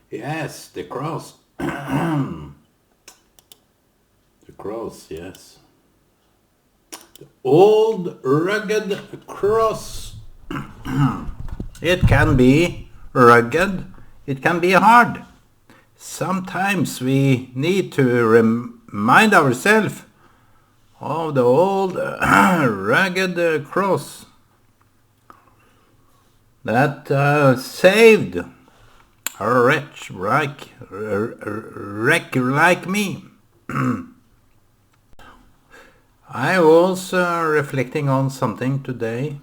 Yes, the cross. The cross, yes. Old rugged cross. It can be rugged, it can be hard. Sometimes we need to remind ourselves of the old rugged cross that saved a wretch like me. I was reflecting on something today,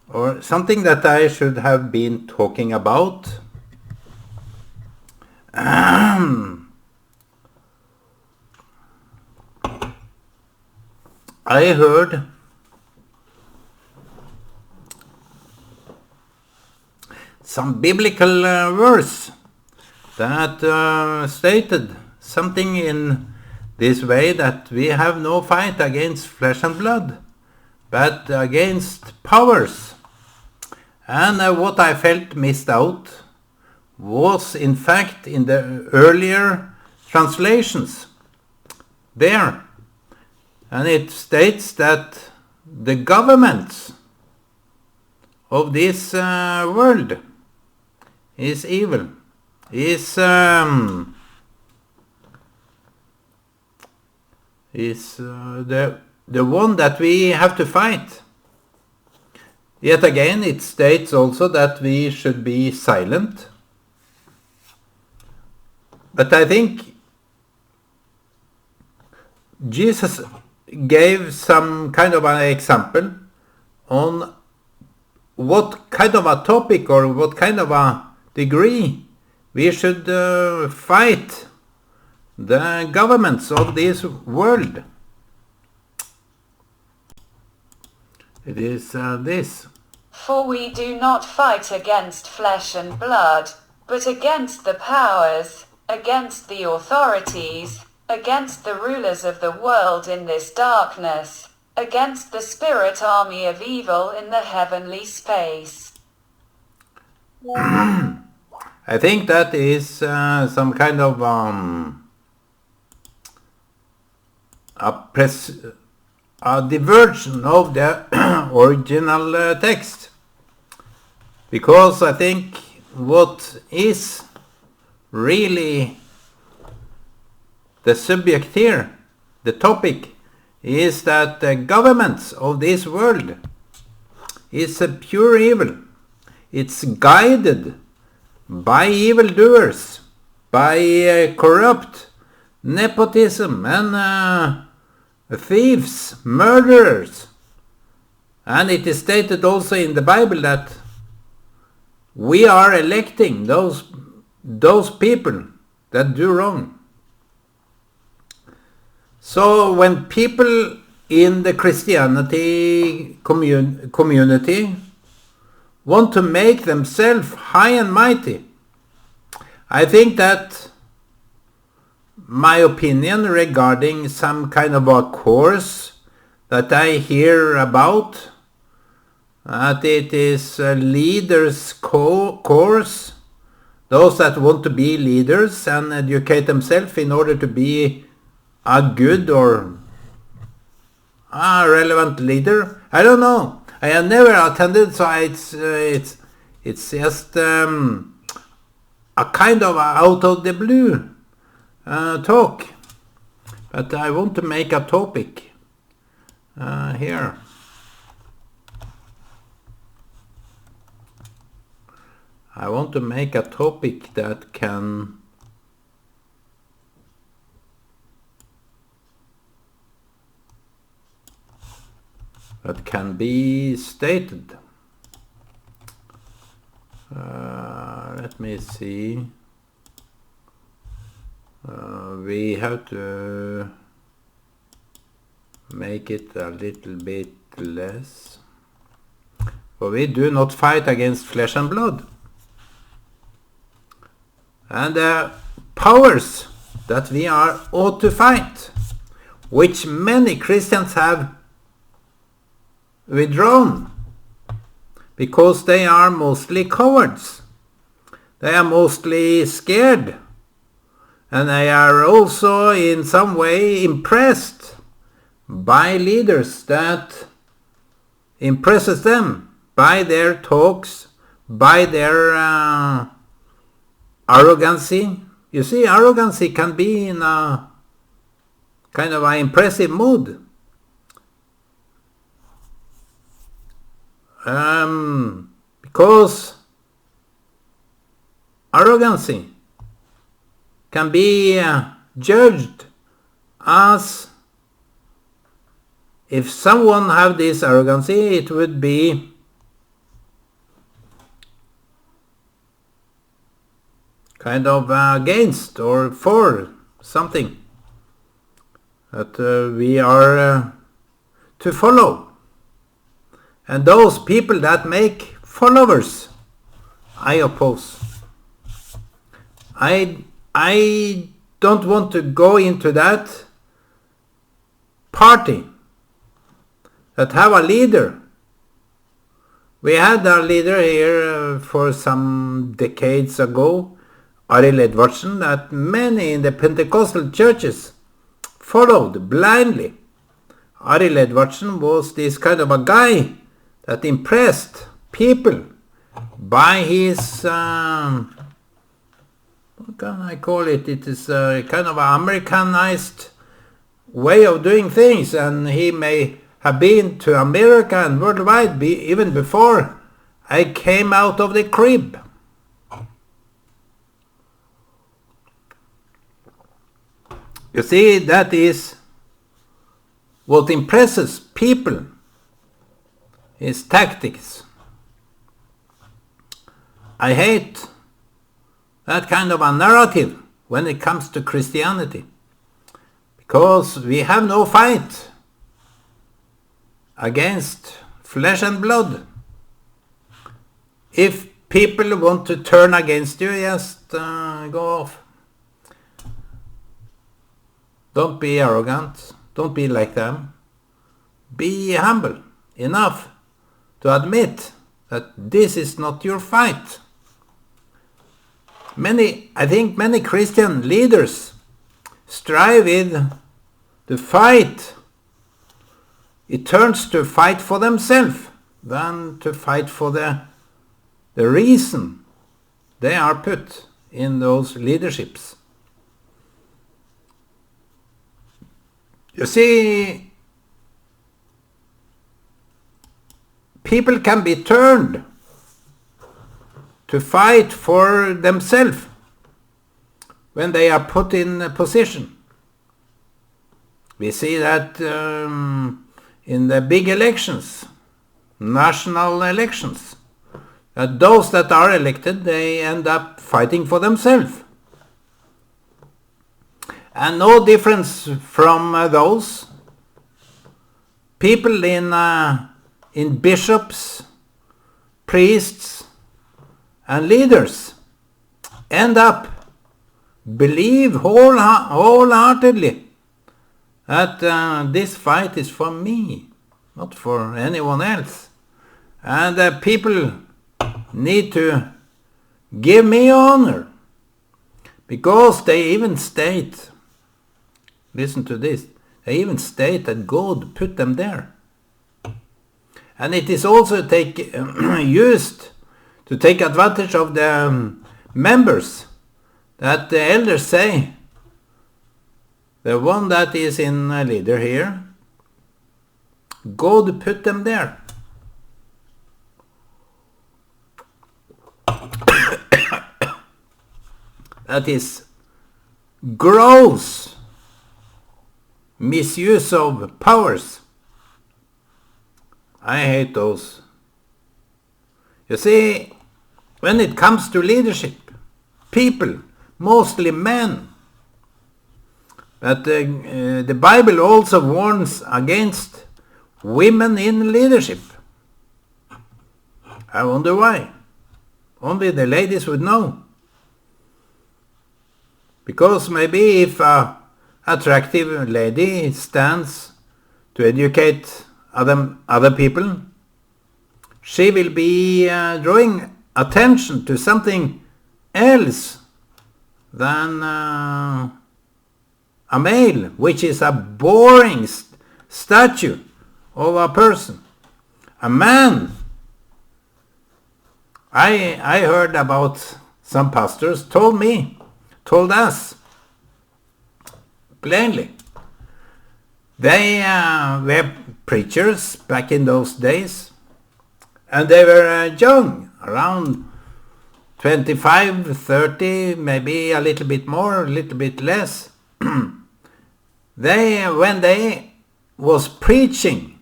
or something that I should have been talking about. I heard some biblical verse that stated something in this way, that we have no fight against flesh and blood, but against powers. And what I felt missed out was in fact in the earlier translations there. And it states that the governments of this world is evil, is the one that we have to fight. Yet again, it states also that we should be silent. But I think Jesus gave some kind of an example on what kind of a topic or what kind of a degree we should fight the governments of this world. It is this. For we do not fight against flesh and blood, but against the powers, against the authorities, against the rulers of the world in this darkness, against the spirit army of evil in the heavenly space. I think that is some kind of a diversion of the original text, because I think what is really the subject here, the topic, is that the governments of this world is a pure evil. It's guided by evildoers, by corrupt nepotism and thieves, murderers. And it is stated also in the Bible that we are electing those people that do wrong. So when people in the Christianity community want to make themselves high and mighty, I think that my opinion regarding some kind of a course that I hear about, that it is a leaders course, those that want to be leaders and educate themselves in order to be a good or a relevant leader. I don't know. I have never attended, so it's just a kind of out of the blue talk. But I want to make a topic here. I want to make a topic that can be stated. Let me see. We have to make it a little bit less. For we do not fight against flesh and blood. And the powers that we ought to fight, which many Christians have withdrawn, because they are mostly cowards. They are mostly scared. And they are also in some way impressed by leaders that impresses them by their talks, by their arrogancy. You see, arrogancy can be in a kind of an impressive mood. Because arrogancy can be judged as, if someone have this arrogancy, it would be kind of against or for something that we are to follow. And those people that make followers, I oppose. I don't want to go into that party that have a leader. We had a leader here for some decades ago, Arild Edvardsen, that many in the Pentecostal churches followed blindly. Arild Edvardsen was this kind of a guy that impressed people by his, what can I call it? It is a kind of an Americanized way of doing things, and he may have been to America and worldwide even before I came out of the crib. You see, that is what impresses people, his tactics. I hate that kind of a narrative when it comes to Christianity, because we have no fight against flesh and blood. If people want to turn against you, just go off. Don't be arrogant. Don't be like them. Be humble enough to admit that this is not your fight. I think many Christian leaders strive with the fight. It turns to fight for themselves than to fight for the reason they are put in those leaderships. You see, people can be turned to fight for themselves when they are put in a position. We see that in the big elections, national elections, that those that are elected, they end up fighting for themselves. And no difference from those people in bishops, priests, and leaders end up believe wholeheartedly that this fight is for me, not for anyone else. And people need to give me honor, because they even state, listen to this, they even state that God put them there. And it is also used to take advantage of the members, that the elders say, the one that is in a leader here, God put them there. That is gross misuse of powers. I hate those. You see, when it comes to leadership, people, mostly men, but the Bible also warns against women in leadership. I wonder why. Only the ladies would know. Because maybe if an attractive lady stands to educate other people, she will be drawing attention to something else than a male, which is a boring statue of a person. A man. I heard about some pastors told us plainly. They were preachers back in those days, and they were young, around 25, 30, maybe a little bit more, a little bit less. When they was preaching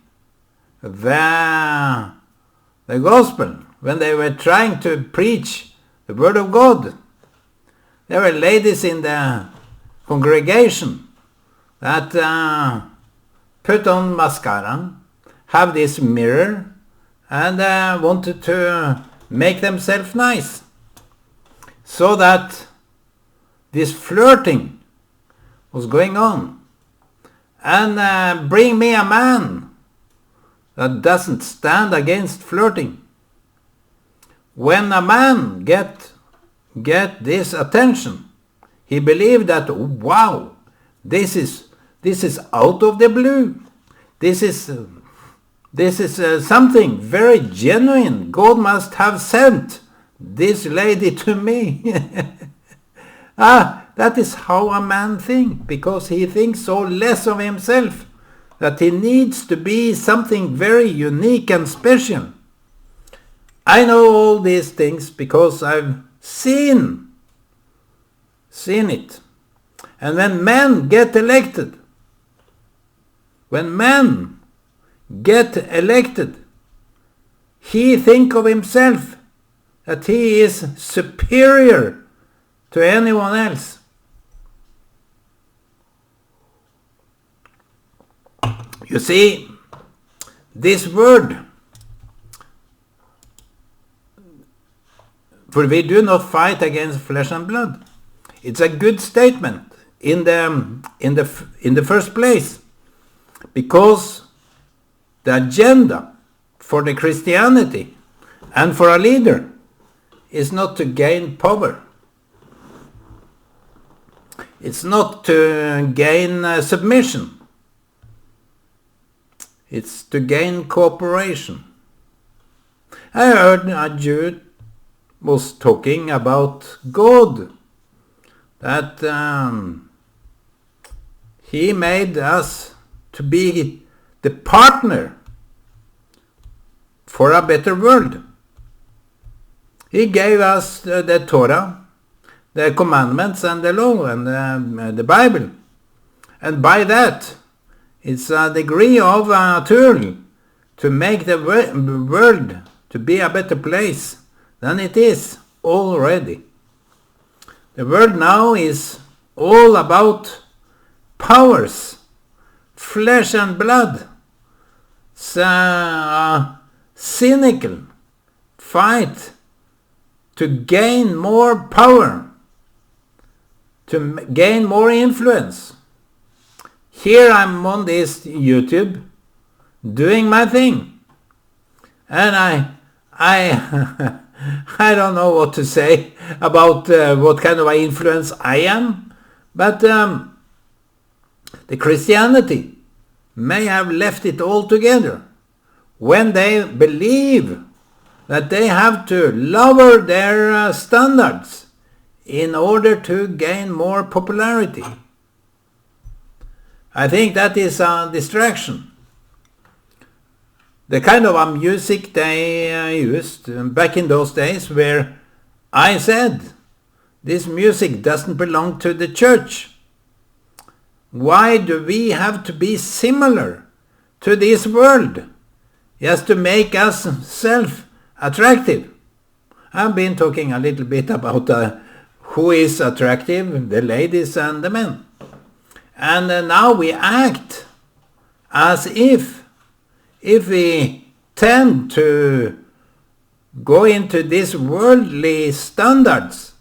the gospel, when they were trying to preach the word of God, there were ladies in the congregation that put on mascara, have this mirror, and wanted to make themselves nice. So that this flirting was going on. And bring me a man that doesn't stand against flirting. When a man get this attention, he believed that, wow, this is out of the blue. This is something very genuine. God must have sent this lady to me. That is how a man thinks, because he thinks so less of himself that he needs to be something very unique and special. I know all these things because I've seen it. And when men get elected, he think of himself that he is superior to anyone else. You see, this word, for we do not fight against flesh and blood. It's a good statement in the first place, because the agenda for the Christianity and for a leader is not to gain power. It's not to gain submission. It's to gain cooperation. I heard a Jew was talking about God, that he made us to be the partner for a better world. He gave us the Torah, the commandments and the law and the Bible. And by that, it's a degree of a tool to make the world to be a better place than it is already. The world now is all about powers, flesh and blood. It's a cynical fight to gain more power, to gain more influence. Here I'm on this YouTube doing my thing, and I don't know what to say about what kind of influence I am, but the Christianity may have left it all together when they believe that they have to lower their standards in order to gain more popularity. I think that is a distraction. The kind of music they used back in those days, where I said, this music doesn't belong to the church. Why do we have to be similar to this world just to make us self-attractive? I've been talking a little bit about who is attractive, the ladies and the men. And now we act as if we tend to go into these worldly standards,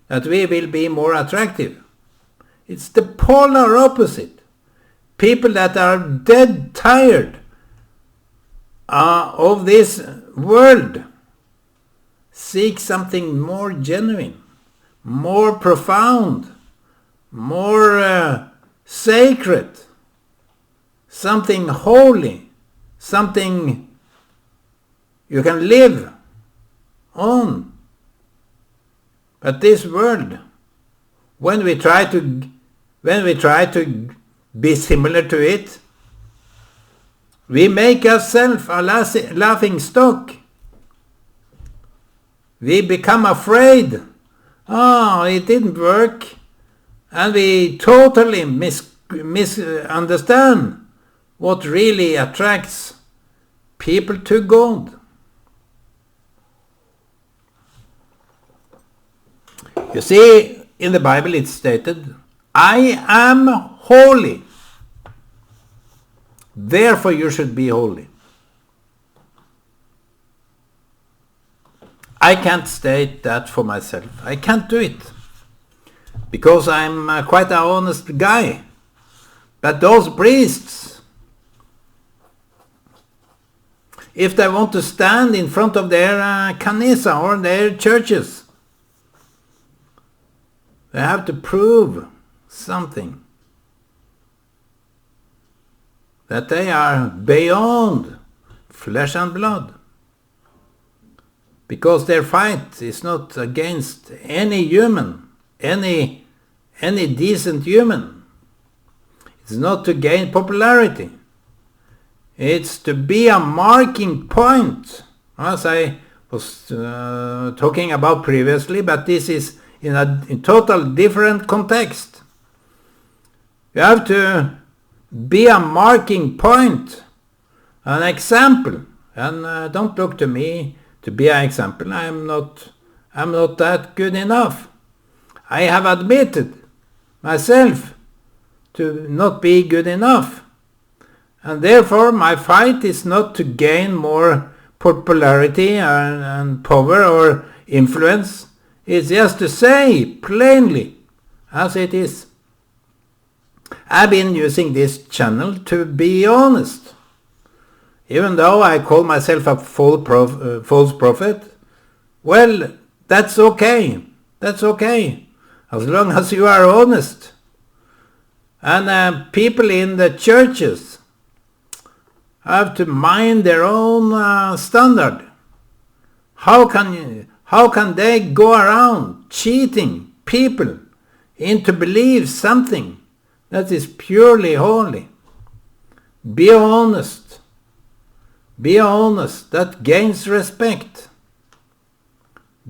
that we will be more attractive. It's the polar opposite. People that are dead tired of this world seek something more genuine, more profound, more sacred, something holy, something you can live on. But this world, when we try to be similar to it, we make ourselves a laughing stock. We become afraid. Oh, it didn't work. And we totally misunderstand what really attracts people to God. You see, in the Bible it's stated, I am holy. Therefore you should be holy. I can't state that for myself. I can't do it. Because I'm quite an honest guy. But those priests, if they want to stand in front of their kanisa or their churches, they have to prove something. That they are beyond flesh and blood. Because their fight is not against any human, any decent human. It's not to gain popularity. It's to be a marking point, as I was talking about previously, but this is in a total different context. You have to be a marking point, an example, and don't look to me to be an example. I'm not that good enough. I have admitted myself to not be good enough, and therefore my fight is not to gain more popularity and power or influence. It's just to say plainly as it is. I've been using this channel to be honest. Even though I call myself a false prophet, well, that's okay. That's okay. As long as you are honest. And people in the churches have to mind their own standard. How can they go around cheating people into believe something that is purely holy? Be honest. Be honest. That gains respect.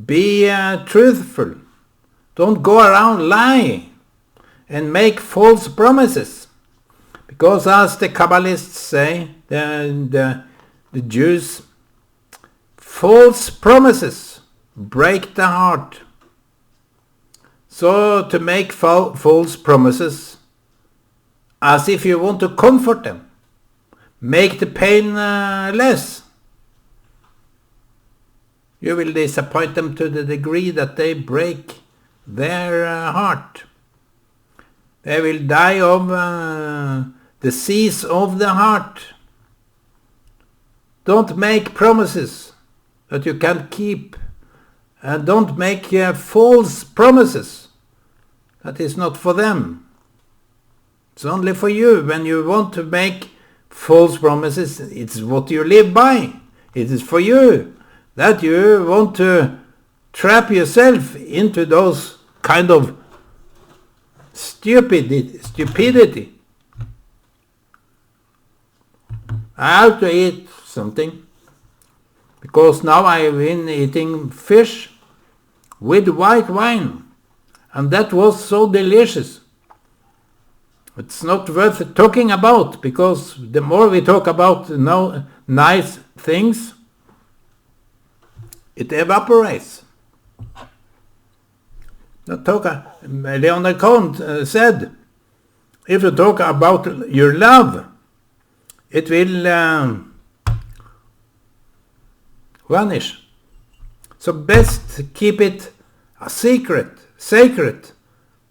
Be truthful. Don't go around lying and make false promises. Because as the Kabbalists say, the Jews, false promises break the heart. So to make false promises, as if you want to comfort them, make the pain less, you will disappoint them to the degree that they break their heart. They will die of disease of the heart. Don't make promises that you can't keep. And don't make false promises. That is not for them. It's only for you. When you want to make false promises, it's what you live by. It is for you. That you want to trap yourself into those kind of stupidity. I have to eat something. Because now I've been eating fish with white wine. And that was so delicious. It's not worth talking about, because the more we talk about nice things, it evaporates. Leonard Cohen said, if you talk about your love, it will vanish. So best keep it a secret, sacred,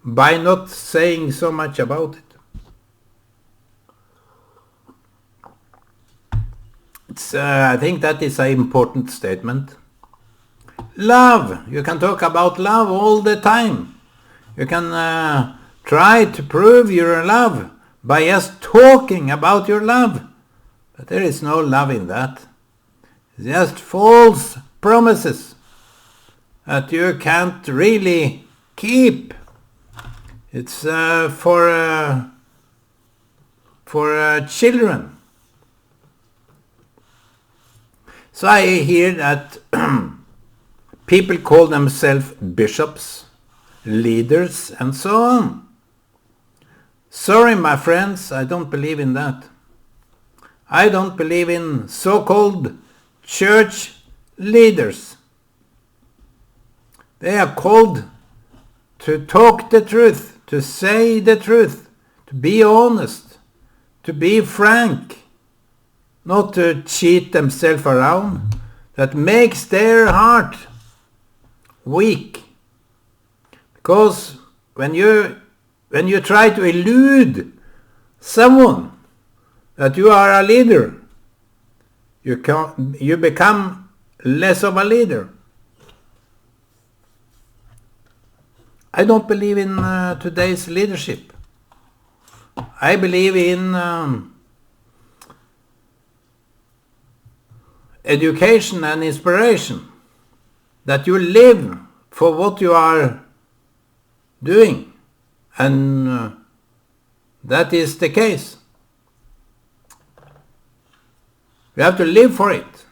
by not saying so much about it. I think that is an important statement. love. You can talk about love all the time. You can try to prove your love by just talking about your love. But there is no love in that. It's just false promises that you can't really keep. It's for children. So I hear that people call themselves bishops, leaders, and so on. Sorry, my friends, I don't believe in that. I don't believe in so-called church leaders. They are called to talk the truth, to say the truth, to be honest, to be frank, not to cheat themselves around. That makes their heart weak. Because when you try to elude someone that you are a leader, you become less of a leader. I don't believe in today's leadership. I believe in education and inspiration. That you live for what you are doing. And that is the case. You have to live for it.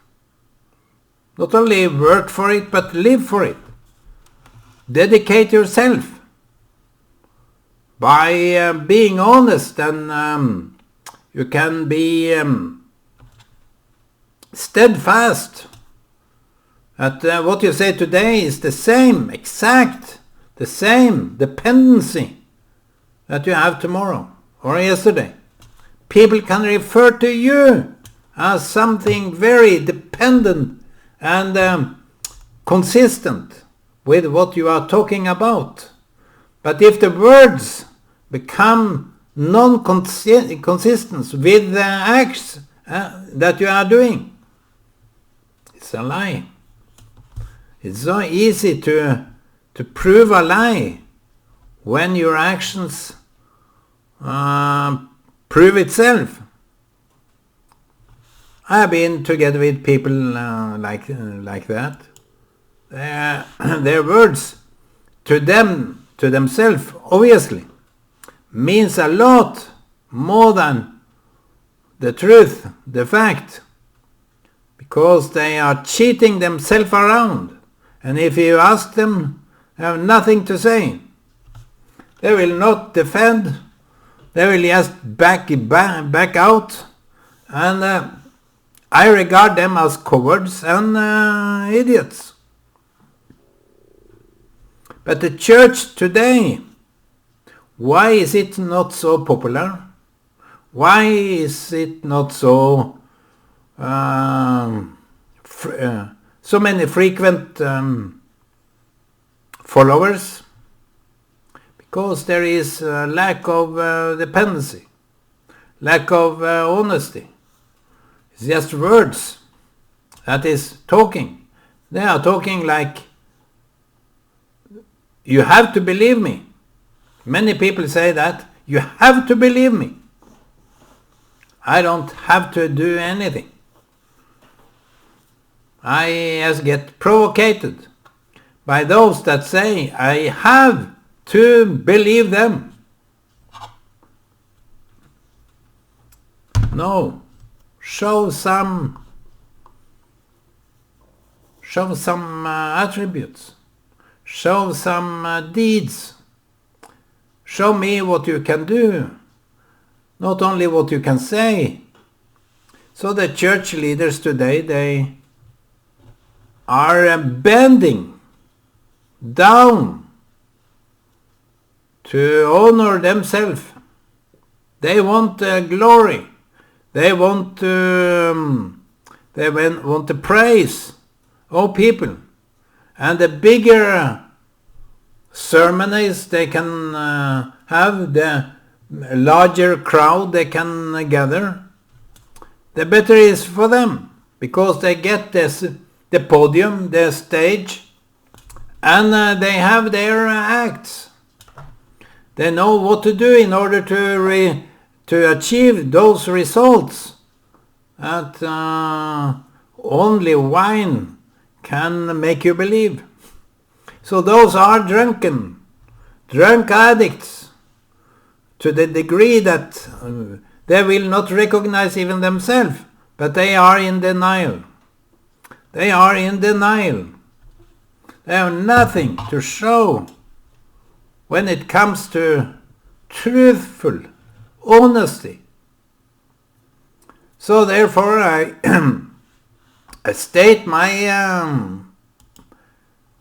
Not only work for it, but live for it. Dedicate yourself by being honest, and you can be steadfast. That what you say today is the same, exact, the same dependency that you have tomorrow or yesterday. People can refer to you as something very dependent and consistent with what you are talking about. But if the words become non-consistent with the acts that you are doing, it's a lie. It's so easy to prove a lie when your actions prove itself. I have been together with people like that. Their words to themselves, obviously, means a lot more than the truth, the fact, because they are cheating themselves around. And if you ask them, they have nothing to say. They will not defend. They will just back out. And I regard them as cowards and idiots. But the church today, why is it not so popular? Why is it not so so many frequent followers? Because there is a lack of dependency, lack of honesty. It's just words that is talking. They are talking like, you have to believe me. Many people say that, you have to believe me. I don't have to do anything. I just get provoked by those that say, I have to believe them. No, show some attributes. Show some deeds. Show me what you can do, not only what you can say. So the church leaders today, they are bending down to honor themselves. They want glory. They want to praise all people. And the bigger sermons they can have, the larger crowd they can gather, the better it is for them, because they get the podium, the stage, And they have their acts. They know what to do in order to achieve those results that only wine can make you believe. So those are drunk addicts, to the degree that they will not recognize even themselves, but they are in denial. They are in denial. They have nothing to show when it comes to truthful honesty. So therefore I state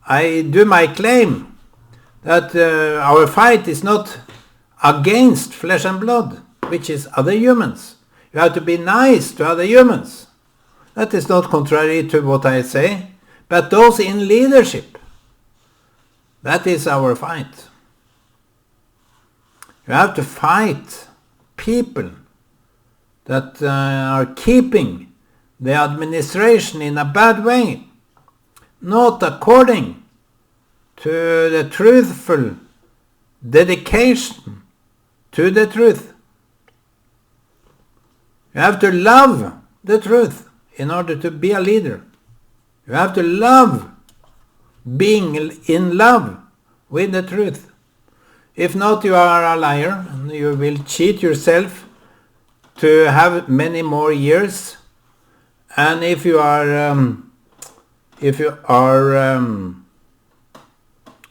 I do my claim that our fight is not against flesh and blood, which is other humans. You have to be nice to other humans. That is not contrary to what I say, but those in leadership. That is our fight. You have to fight people that are keeping the administration in a bad way, not according to the truthful dedication to the truth. You have to love the truth in order to be a leader. You have to love being in love with the truth. If not, you are a liar, and you will cheat yourself to have many more years. And if you are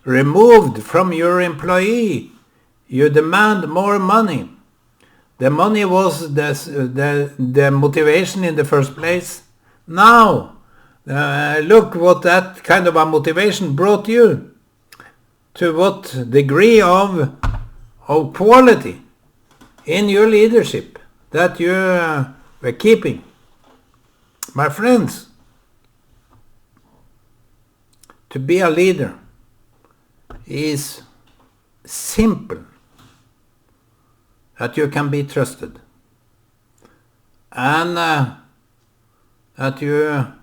removed from your employee, you demand more money. The money was the motivation in the first place. Now, look what that kind of a motivation brought you. To what degree of quality in your leadership that you were keeping. My friends, to be a leader is simple, that you can be trusted, and that you are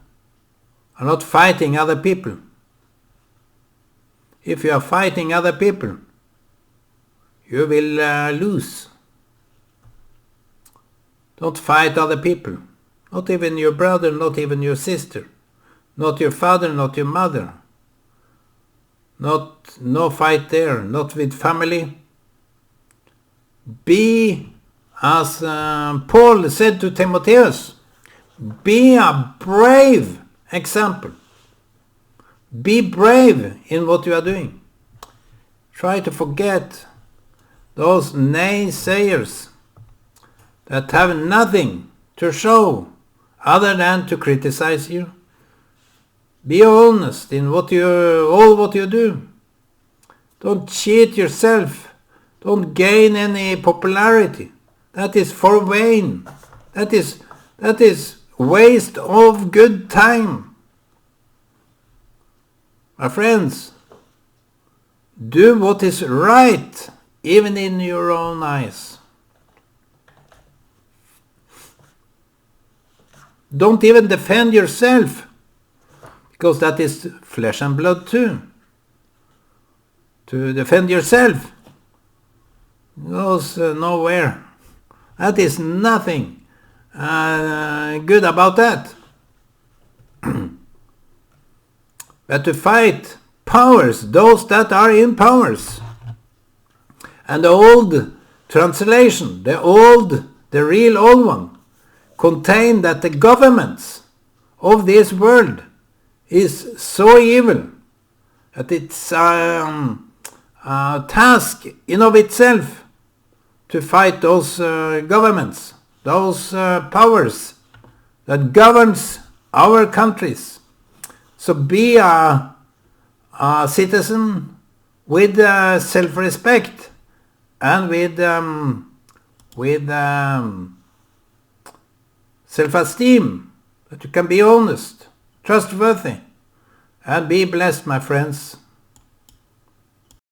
not fighting other people. If you are fighting other people, you will lose. Don't fight other people. Not even your brother, not even your sister. Not your father, not your mother. No fight there. Not with family. Be, as Paul said to Timotheus, be a brave example. Be brave in what you are doing. Try to forget those naysayers that have nothing to show other than to criticize you. Be honest in all what you do. Don't cheat yourself. Don't gain any popularity. That is for vain. That is waste of good time. My friends, do what is right, even in your own eyes. Don't even defend yourself, because that is flesh and blood too. To defend yourself goes nowhere. That is nothing good about that. But to fight powers, those that are in powers. And the old translation, the real old one, contain that the governments of this world is so evil that it's a task in of itself to fight those governments, those powers that governs our countries. So be a citizen with self-respect and with self-esteem, that you can be honest, trustworthy, and be blessed, my friends.